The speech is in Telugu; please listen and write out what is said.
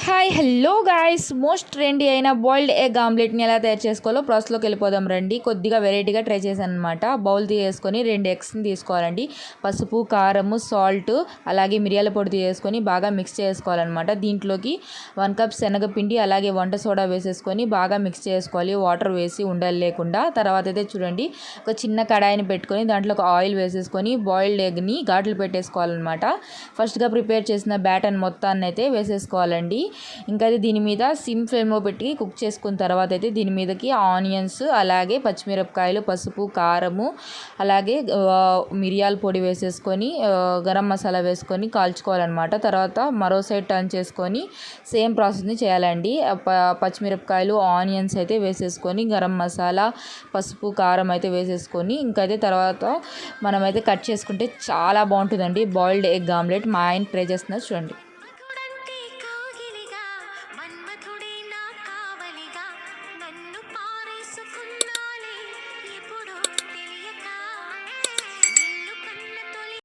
Hi hello guys, most trendy అయిన బాయిల్డ్ ఎగ్ ఆమ్లెట్ని ఎలా తయారు చేసుకోవాలో ప్రాసెస్లోకి వెళ్ళిపోదాం రండి. కొద్దిగా వెరైటీగా ట్రై చేశాను అనమాట. బౌల్ తీసుకొని 2 ఎగ్స్ని తీసుకోవాలండి. పసుపు, కారము, సాల్ట్, అలాగే మిరియాల పొడి తీసుకొని బాగా మిక్స్ చేసుకోవాలన్నమాట. దీంట్లోకి 1 కప్ శనగపిండి అలాగే వంట సోడా వేసేసుకొని బాగా మిక్స్ చేసుకోవాలి, వాటర్ వేసి ఉండలు లేకుండా. తర్వాత అయితే చూడండి, ఒక చిన్న కడాయిని పెట్టుకొని దాంట్లో ఒక ఆయిల్ వేసేసుకొని బాయిల్డ్ ఎగ్ని ఘాట్లు పెట్టేసుకోవాలన్నమాట. ఫస్ట్గా ప్రిపేర్ చేసిన బ్యాటర్ మొత్తాన్ని అయితే వేసేసుకోవాలండి. ఇంకా అది దీని మీద సిమ్ ఫ్లేమ్లో పెట్టి కుక్ చేసుకున్న తర్వాత అయితే దీని మీదకి ఆనియన్స్ అలాగే పచ్చిమిరపకాయలు, పసుపు, కారము, అలాగే మిరియాల పొడి వేసేసుకొని గరం మసాలా వేసుకొని కాల్చుకోవాలన్నమాట. తర్వాత మరో సైడ్ టర్న్ చేసుకొని సేమ్ ప్రాసెస్ని చేయాలండి. పచ్చిమిరపకాయలు, ఆనియన్స్ అయితే వేసేసుకొని గరం మసాలా, పసుపు, కారం అయితే వేసేసుకొని ఇంకైతే తర్వాత మనమైతే కట్ చేసుకుంటే చాలా బాగుంటుందండి బాయిల్డ్ ఎగ్ ఆమ్లెట్. మా ఆయన ట్రై చేస్తున్నారు చూడండి.